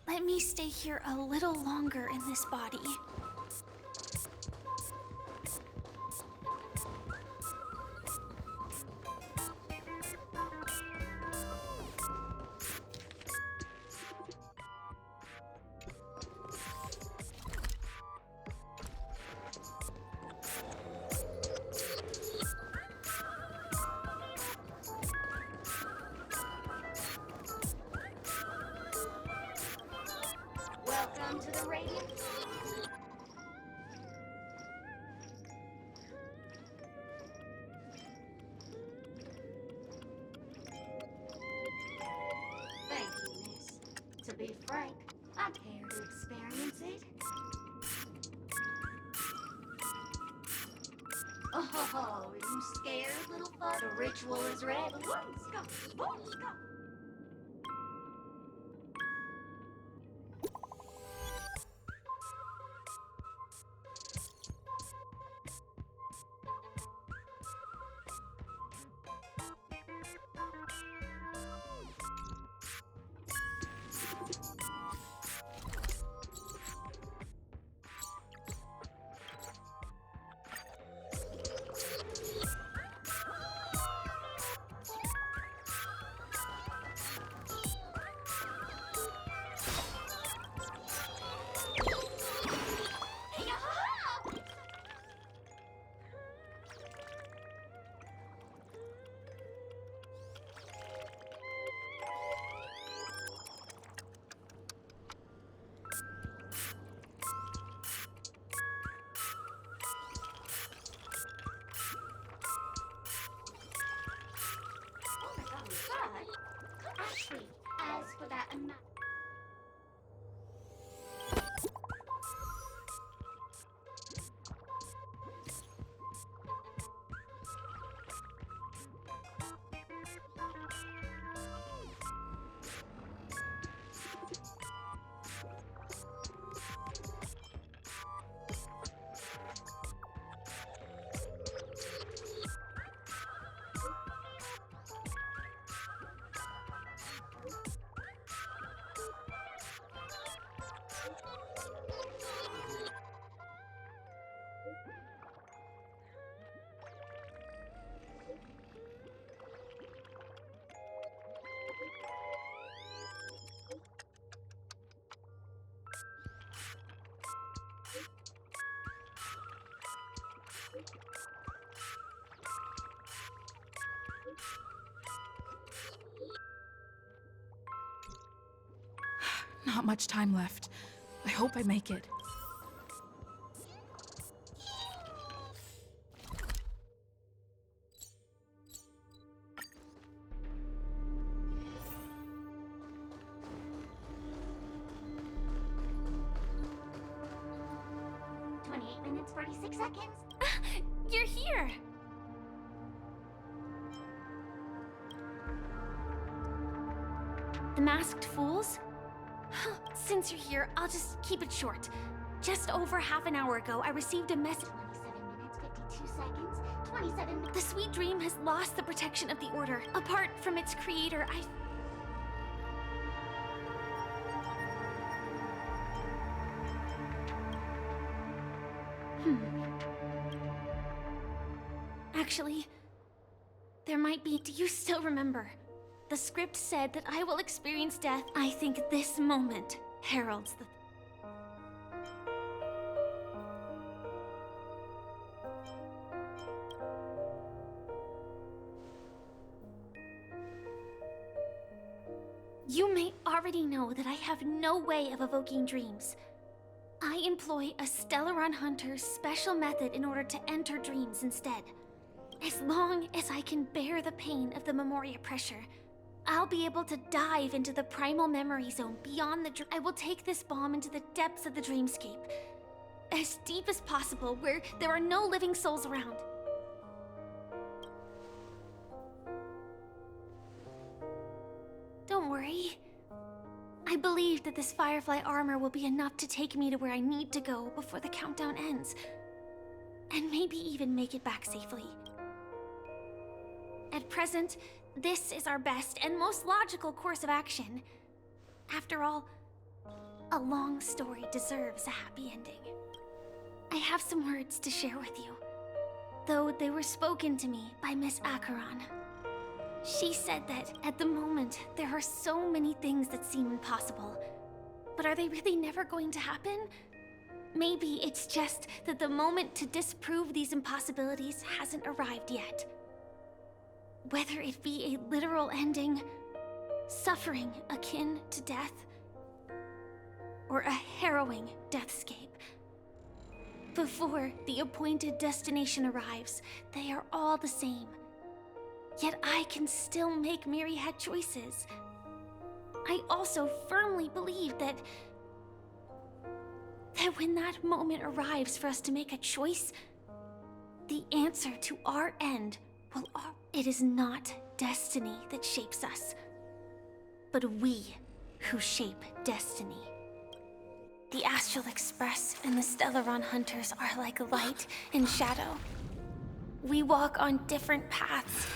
Let me stay here a little longer in this body. Welcome to the Radiant. Thank you, miss. To be frank, I care to experience it. Oh, you scared, little fuck? The ritual is ready. Let's go. Let's go. Actually, as for that amount. Not much time left. I hope I make it. Minutes, 46 seconds. You're here! The Masked Fools? Since you're here, I'll just keep it short. Just over half an hour ago, I received a message. 27 minutes, 52 seconds. 27 minutes. The Sweet Dream has lost the protection of the Order. Apart from its creator, Actually, there might be... Do you still remember? The script said that I will experience death. I think this moment heralds the... You may already know that I have no way of evoking dreams. I employ a Stellaron Hunter's special method in order to enter dreams instead. As long as I can bear the pain of the Memoria pressure, I'll be able to dive into the primal memory zone beyond the I will take this bomb into the depths of the dreamscape. As deep as possible, where there are no living souls around. Don't worry. I believe that this Firefly armor will be enough to take me to where I need to go before the countdown ends. And maybe even make it back safely. At present, this is our best and most logical course of action. After all, a long story deserves a happy ending. I have some words to share with you, though they were spoken to me by Miss Acheron. She said that at the moment there are so many things that seem impossible, but are they really never going to happen? Maybe it's just that the moment to disprove these impossibilities hasn't arrived yet. Whether it be a literal ending, suffering akin to death, or a harrowing deathscape. Before the appointed destination arrives, they are all the same. Yet I can still make myriad choices. I also firmly believe that when that moment arrives for us to make a choice, the answer to our end will... It is not destiny that shapes us, but we who shape destiny. The Astral Express and the Stellaron Hunters are like light and shadow. We walk on different paths,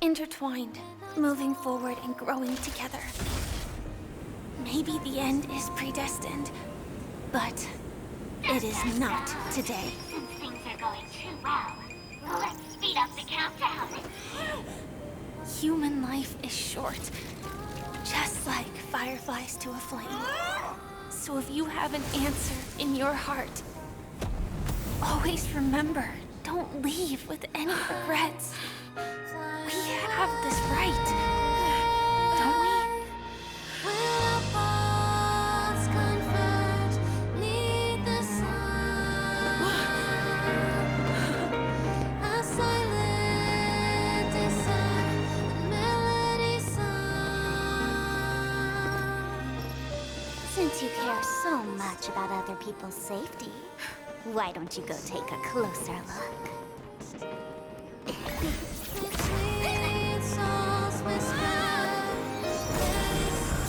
intertwined, moving forward and growing together. Maybe the end is predestined, but it is not today. Since things are going too well, let's speed up the countdown. Human life is short, just like fireflies to a flame. So if you have an answer in your heart, always remember, don't leave with any regrets. We have this right, don't we? Since you care so much about other people's safety, why don't you go take a closer look?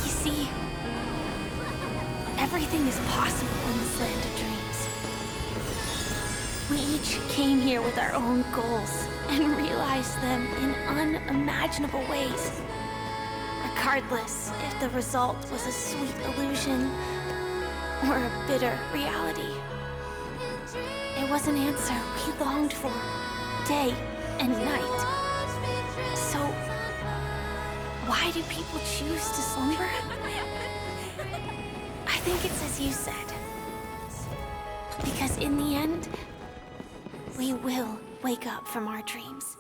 You see, everything is possible in this land of dreams. We each came here with our own goals and realized them in unimaginable ways. Regardless if the result was a sweet illusion or a bitter reality. It was an answer we longed for, day and night. So, why do people choose to slumber? I think it's as you said. Because in the end, we will wake up from our dreams.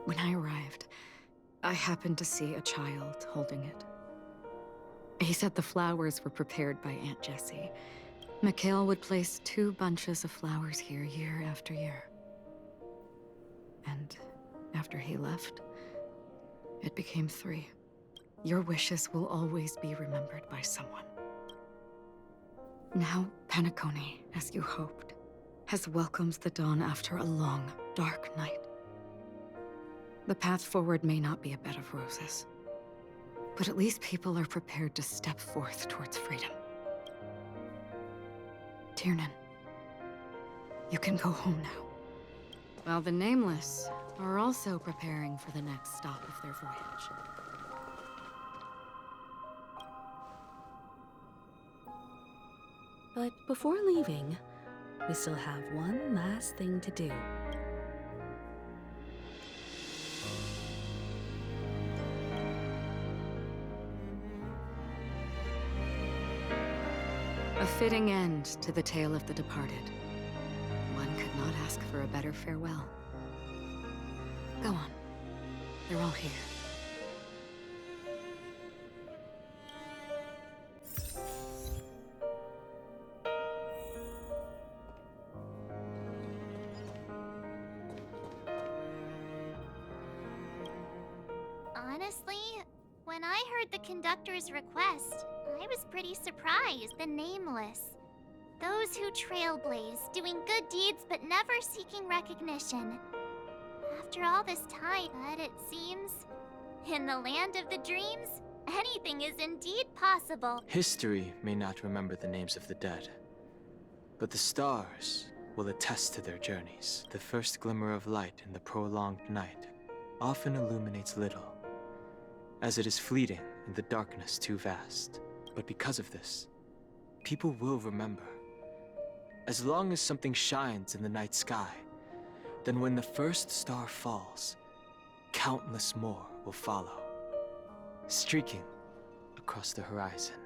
When I arrived, I happened to see a child holding it. He said the flowers were prepared by Aunt Jessie. Mikhail would place 2 bunches of flowers here year after year. And after he left, it became 3. Your wishes will always be remembered by someone. Now, Penacony, as you hoped, has welcomed the dawn after a long, dark night. The path forward may not be a bed of roses, but at least people are prepared to step forth towards freedom. Tiernan, you can go home now. While the Nameless are also preparing for the next stop of their voyage. But before leaving, we still have one last thing to do. A fitting end to the tale of the departed. One could not ask for a better farewell. Go on. They're all here. Honestly, when I heard the conductor's request, I was pretty surprised. The Nameless. Those who trailblaze, doing good deeds but never seeking recognition. after all this time. But it seems, in the land of the dreams, anything is indeed possible. History may not remember the names of the dead, but the stars will attest to their journeys. The first glimmer of light in the prolonged night often illuminates little, as it is fleeting in the darkness too vast. But because of this, people will remember. As long as something shines in the night sky, then when the first star falls, countless more will follow, streaking across the horizon.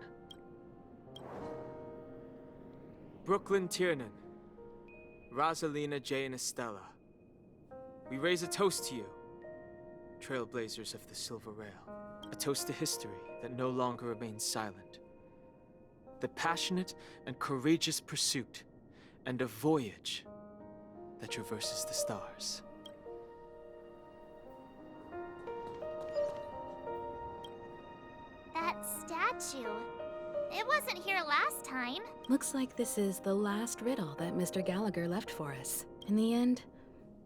Brooklyn Tiernan, Rosalina J. and Estella, we raise a toast to you, trailblazers of the Silver Rail. A toast to history that no longer remains silent. The passionate and courageous pursuit and a voyage that traverses the stars. That statue. It wasn't here last time. Looks like this is the last riddle that Mr. Gallagher left for us. In the end,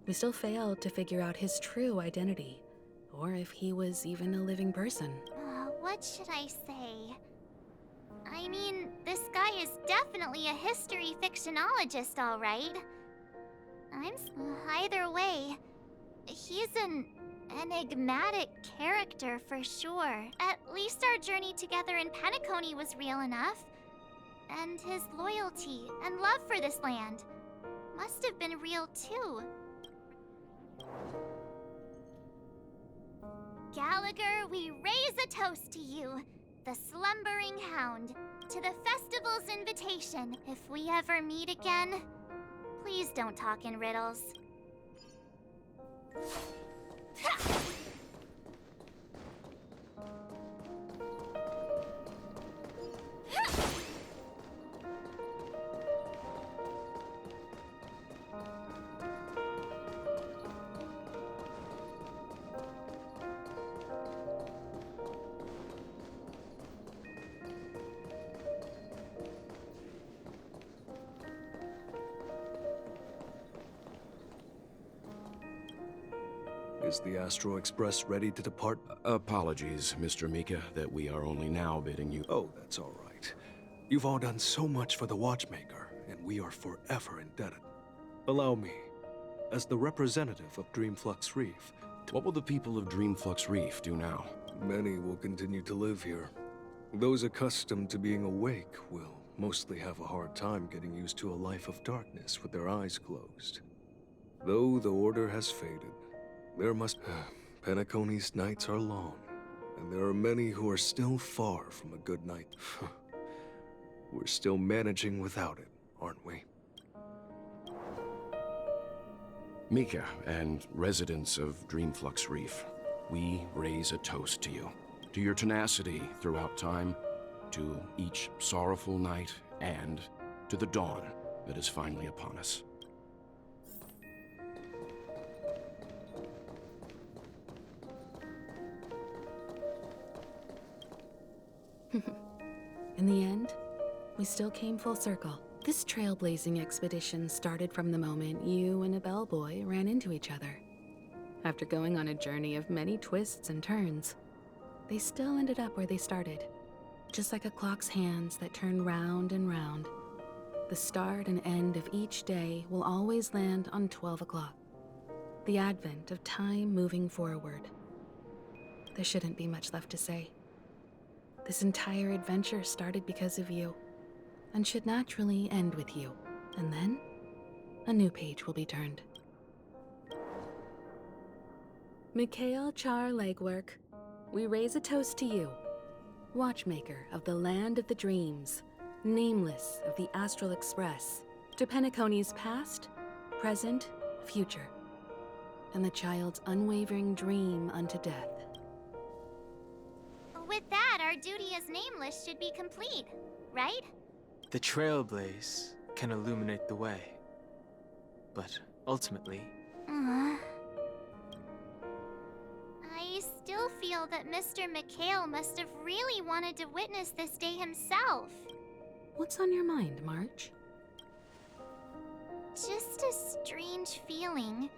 we still failed to figure out his true identity, or if he was even a living person. What should I say? I mean, this guy is definitely a history fictionologist, all right. Either way, he's an enigmatic character for sure. At least our journey together in Penacony was real enough. And his loyalty and love for this land must have been real too. Gallagher, we raise a toast to you, the slumbering hound, to the festival's invitation. If we ever meet again, please don't talk in riddles. Is the Astro Express ready to depart? Apologies, Mr. Mika, that we are only now bidding you. Oh, that's all right. You've all done so much for the Watchmaker, and we are forever indebted. Allow me, as the representative of Dreamflux Reef... What will the people of Dreamflux Reef do now? Many will continue to live here. Those accustomed to being awake will mostly have a hard time getting used to a life of darkness with their eyes closed. Though the order has faded, there must... Penacony's nights are long, and there are many who are still far from a good night. We're still managing without it, aren't we? Mika and residents of Dreamflux Reef, we raise a toast to you. To your tenacity throughout time, to each sorrowful night, and to the dawn that is finally upon us. In the end, we still came full circle. This trailblazing expedition started from the moment you and a bellboy ran into each other. After going on a journey of many twists and turns, they still ended up where they started. Just like a clock's hands that turn round and round, the start and end of each day will always land on 12 o'clock. The advent of time moving forward. There shouldn't be much left to say. This entire adventure started because of you, and should naturally end with you. And then, a new page will be turned. Mikhail Char Legwork, we raise a toast to you, watchmaker of the land of the dreams, nameless of the Astral Express, to Penacony's past, present, future, and the child's unwavering dream unto death. With that, our duty as nameless should be complete, right? The trailblaze can illuminate the way, but ultimately... I still feel that Mr. Mikhail must have really wanted to witness this day himself. What's on your mind, March? Just a strange feeling.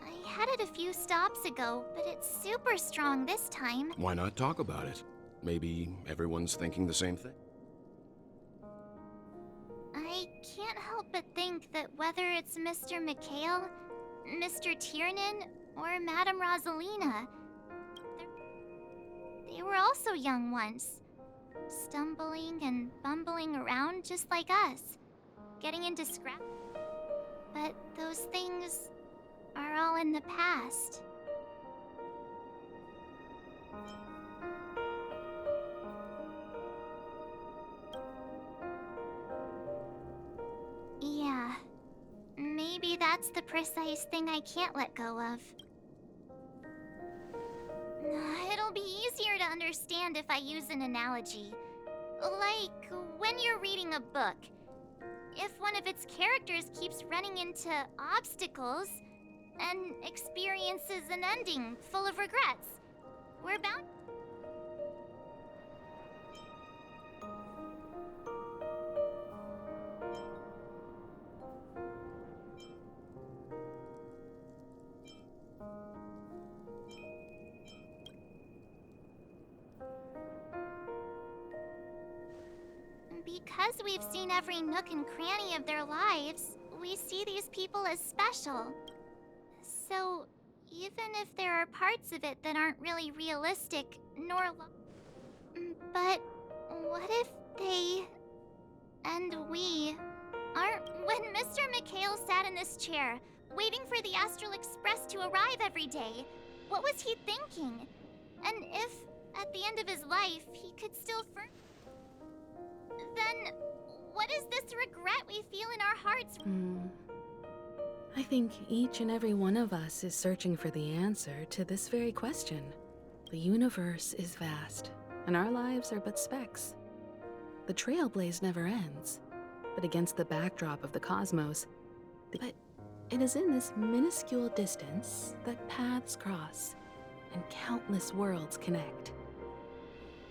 I had it a few stops ago, but it's super strong this time. Why not talk about it? Maybe everyone's thinking the same thing. I can't help but think that whether it's Mr. Mikhail, Mr. Tiernan, or Madame Rosalina, they were also young once, stumbling and bumbling around just like us, getting into scrap. But those things are all in the past. Yeah, maybe that's the precise thing I can't let go of. It'll be easier to understand if I use an analogy. Like when you're reading a book. If one of its characters keeps running into obstacles and experiences an ending full of regrets, we're bound. Because we've seen every nook and cranny of their lives, we see these people as special. So, even if there are parts of it that aren't really realistic, but what if they and we aren't? When Mr. Mikhail sat in this chair, waiting for the Astral Express to arrive every day, what was he thinking? And if, at the end of his life, he could still then what is this regret we feel in our hearts? I think each and every one of us is searching for the answer to this very question. The universe is vast, and our lives are but specks. The trailblaze never ends, but against the backdrop of the cosmos, but it is in this minuscule distance that paths cross and countless worlds connect.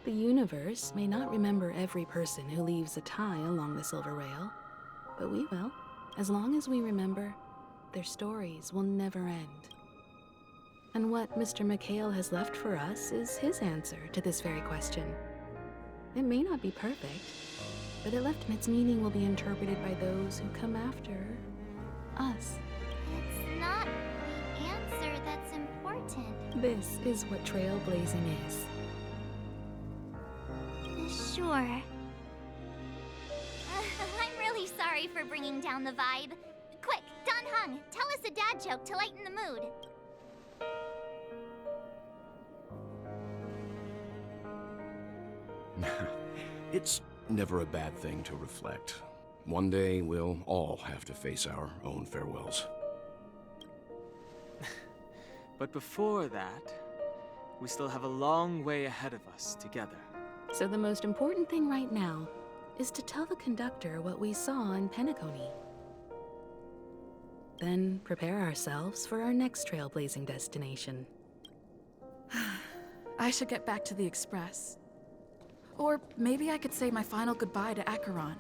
The universe may not remember every person who leaves a tie along the silver rail, but we will. As long as we remember, their stories will never end. And what Mr. Mikhail has left for us is his answer to this very question. It may not be perfect, but it left its meaning will be interpreted by those who come after us. It's not the answer that's important. This is what trailblazing is. Sure. I'm really sorry for bringing down the vibe. Quick, Don Hung, tell us a dad joke to lighten the mood. It's never a bad thing to reflect. One day, we'll all have to face our own farewells. But before that, we still have a long way ahead of us together. So the most important thing right now is to tell the conductor what we saw in Penacony. Then prepare ourselves for our next trailblazing destination. I should get back to the Express. Or maybe I could say my final goodbye to Acheron.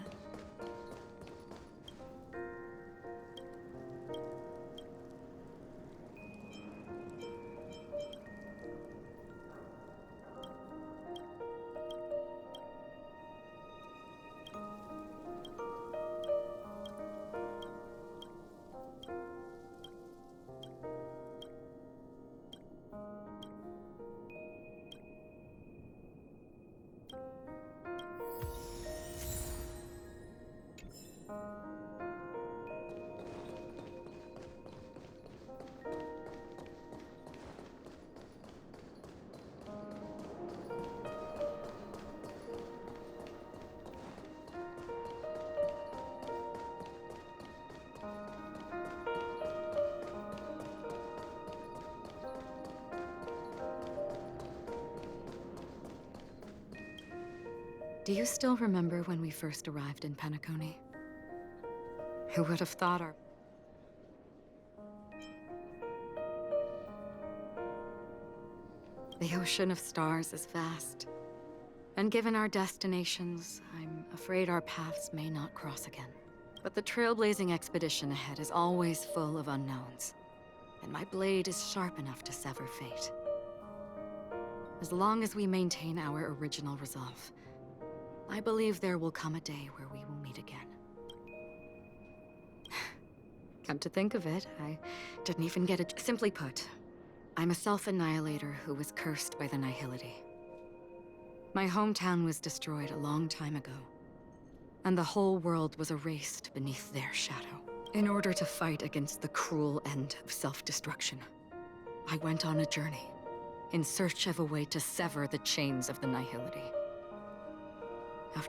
Do you still remember when we first arrived in Penacony? Who would have thought our... The ocean of stars is vast. And given our destinations, I'm afraid our paths may not cross again. But the trailblazing expedition ahead is always full of unknowns. and my blade is sharp enough to sever fate. As long as we maintain our original resolve, I believe there will come a day where we will meet again. Come to think of it, I didn't even get it. Simply put, I'm a self-annihilator who was cursed by the Nihility. My hometown was destroyed a long time ago, and the whole world was erased beneath their shadow. In order to fight against the cruel end of self-destruction, I went on a journey, in search of a way to sever the chains of the Nihility.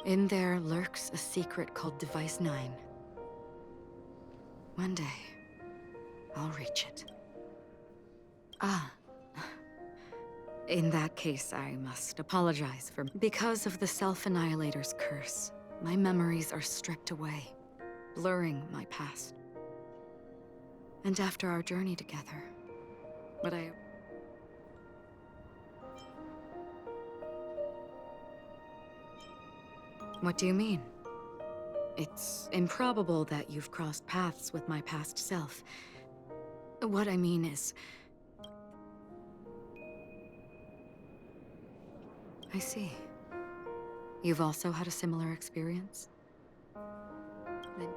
In there lurks a secret called Device 9. One day, I'll reach it. In that case, I must apologize for... Because of the Self-Annihilator's curse, my memories are stripped away, blurring my past. And after our journey together, What do you mean? It's improbable that you've crossed paths with my past self. What I mean is... I see. You've also had a similar experience? Then...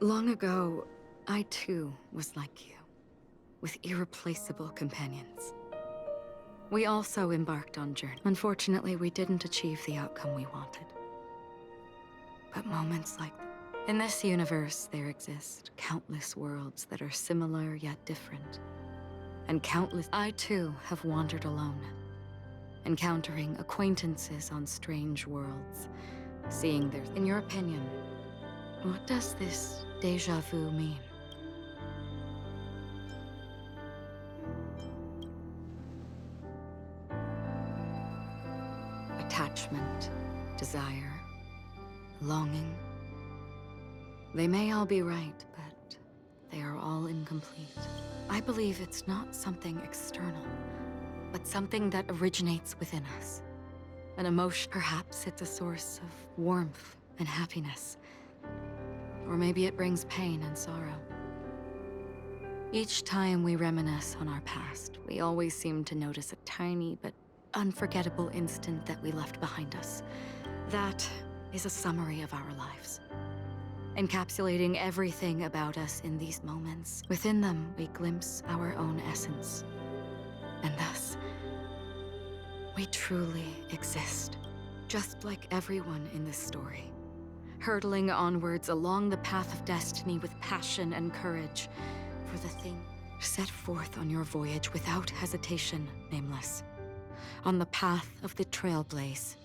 Long ago, I too was like you, with irreplaceable companions. We also embarked on journey. Unfortunately, we didn't achieve the outcome we wanted. But moments like that. In this universe, there exist countless worlds that are similar yet different. And countless... I too have wandered alone, encountering acquaintances on strange worlds, seeing their... In your opinion, what does this déjà vu mean? Attachment, desire, longing. They may all be right, but they are all incomplete. I believe it's not something external, but something that originates within us. An emotion, perhaps it's a source of warmth and happiness. Or maybe it brings pain and sorrow. Each time we reminisce on our past, we always seem to notice a tiny but unforgettable instant that we left behind us. That is a summary of our lives, encapsulating everything about us in these moments. Within them, we glimpse our own essence, and thus, we truly exist, just like everyone in this story, hurtling onwards along the path of destiny with passion and courage for the thing. Set forth on your voyage without hesitation, Nameless. On the path of the Trailblaze.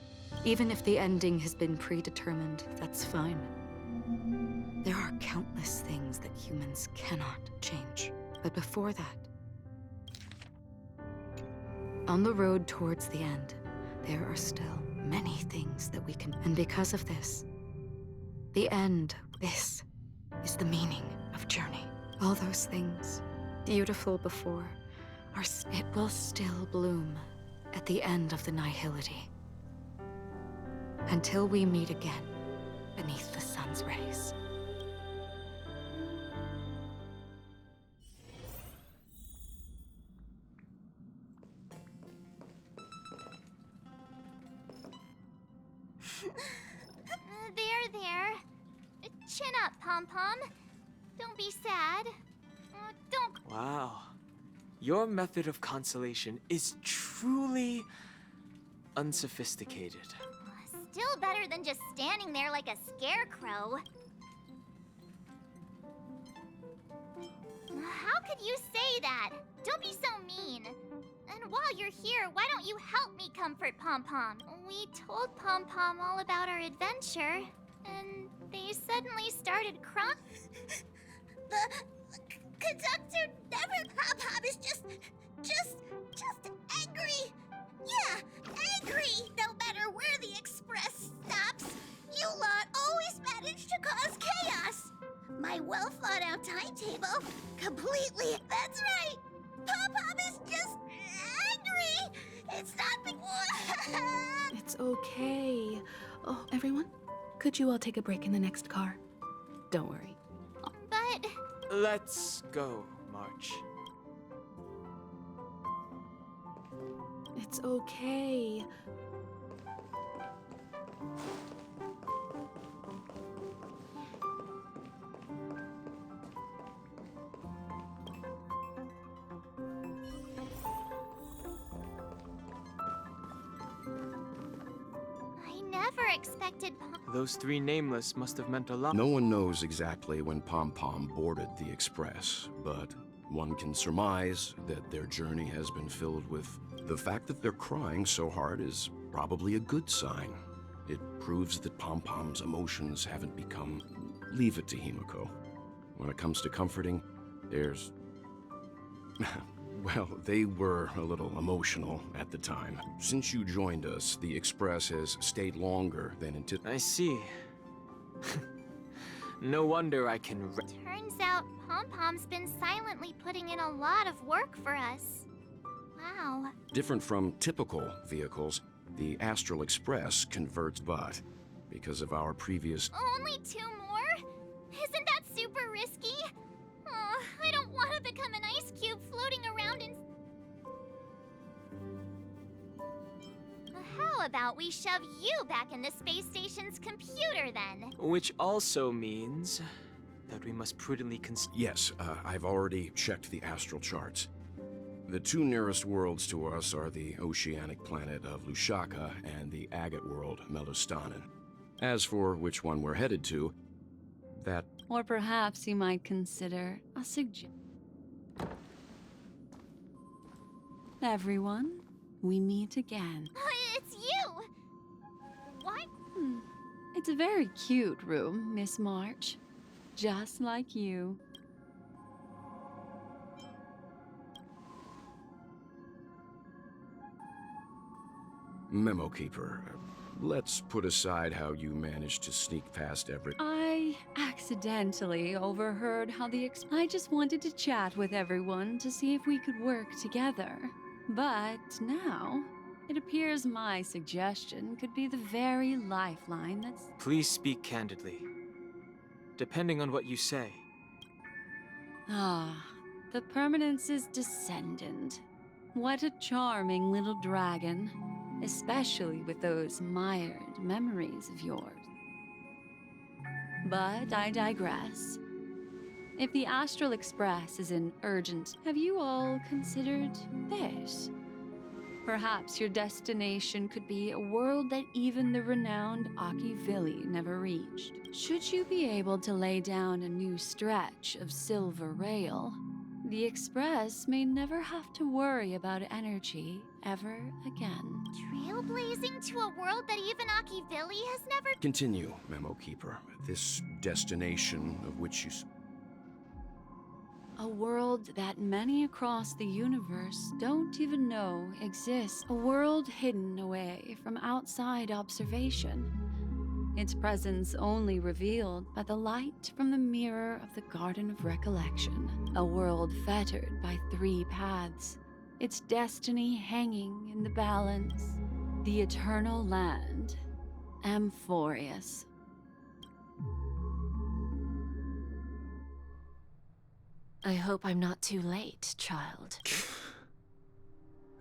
Even if the ending has been predetermined, that's fine. There are countless things that humans cannot change. But before that, on the road towards the end, there are still many things that we can... And because of this, the end, this is the meaning of journey. All those things, beautiful before, it will still bloom at the end of the Nihility. Until we meet again beneath the sun's rays. There. Chin up, Pom-Pom. Don't be sad. Don't... Wow. Your method of consolation is truly unsophisticated. Still better than just standing there like a scarecrow. How could you say that? Don't be so mean. And while you're here, why don't you help me comfort Pom-Pom? We told Pom-Pom all about our adventure, and they suddenly started crying. The conductor never... Pom-Pom is just angry. Yeah, angry. No matter where the express stops, you lot always manage to cause chaos. My well-thought-out timetable completely... That's right. Pom-Pom is just angry. It's not big... It's okay. Oh, everyone, could you all take a break in the next car? Don't worry. But Let's go, March. It's okay. I never expected Those three nameless must have meant a lot. No one knows exactly when Pom Pom boarded the Express, but one can surmise that their journey has been filled with the fact that they're crying so hard is probably a good sign. It proves that Pom Pom's emotions haven't become... Leave it to Himiko. When it comes to comforting, there's... Well, they were a little emotional at the time. Since you joined us, the Express has stayed longer than anticipated. I see. No wonder I can... Turns out Pom Pom's been silently putting in a lot of work for us. Wow. Different from typical vehicles, the Astral Express converts, but because of our previous... Only 2 more? Isn't that super risky? Oh, I don't want to become an ice cube floating around in... How about we shove you back in the space station's computer then? Which also means that we must prudently Yes, I've already checked the astral charts. The 2 nearest worlds to us are the oceanic planet of Lushaka and the agate world, Melostanen. As for which one we're headed to, that... Or perhaps you might consider a suggestion. Everyone, we meet again. It's you! What? It's a very cute room, Miss March. Just like you. Memo Keeper, let's put aside how you managed to sneak past every... I accidentally overheard how I just wanted to chat with everyone to see if we could work together. But now, it appears my suggestion could be the very lifeline that's... Please speak candidly. Depending on what you say. Ah, the Permanence's descendant. What a charming little dragon. Especially with those mired memories of yours. But I digress. If the Astral Express is in urgent, have you all considered this? Perhaps your destination could be a world that even the renowned Akivili never reached. Should you be able to lay down a new stretch of silver rail, the Express may never have to worry about energy ever again. Trailblazing to a world that even Akivili has never... Continue, Memo Keeper. This destination of which you... A world that many across the universe don't even know exists. A world hidden away from outside observation. Its presence only revealed by the light from the mirror of the Garden of Recollection. A world fettered by 3 paths. Its destiny hanging in the balance. The eternal land. Amphorius. I hope I'm not too late, child.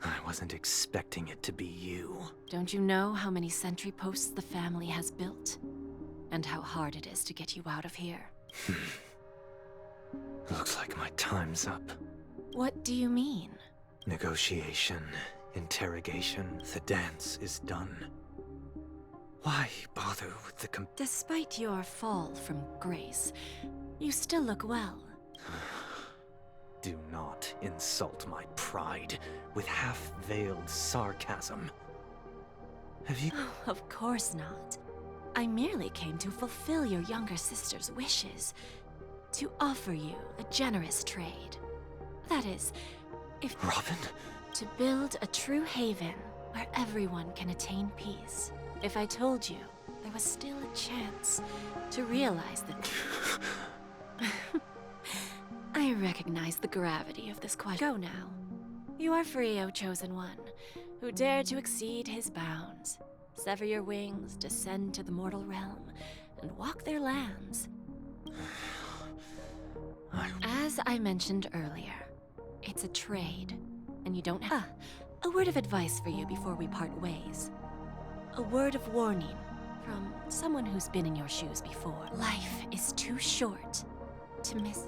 I wasn't expecting it to be you. Don't you know how many sentry posts the family has built? And how hard it is to get you out of here? Looks like my time's up. What do you mean? Negotiation, interrogation, the dance is done. Why bother with the Despite your fall from grace, you still look well. Do not insult my pride with half-veiled sarcasm. Have you... Oh, of course not. I merely came to fulfill your younger sister's wishes. To offer you a generous trade. That is, if... Robin? To build a true haven where everyone can attain peace. If I told you there was still a chance to realize that... I recognize the gravity of this question. Go now. You are free, O Chosen One, who dare to exceed his bounds. Sever your wings, descend to the mortal realm, and walk their lands. I mentioned earlier, it's a trade, and you don't have... a word of advice for you before we part ways. A word of warning from someone who's been in your shoes before. Life is too short to miss...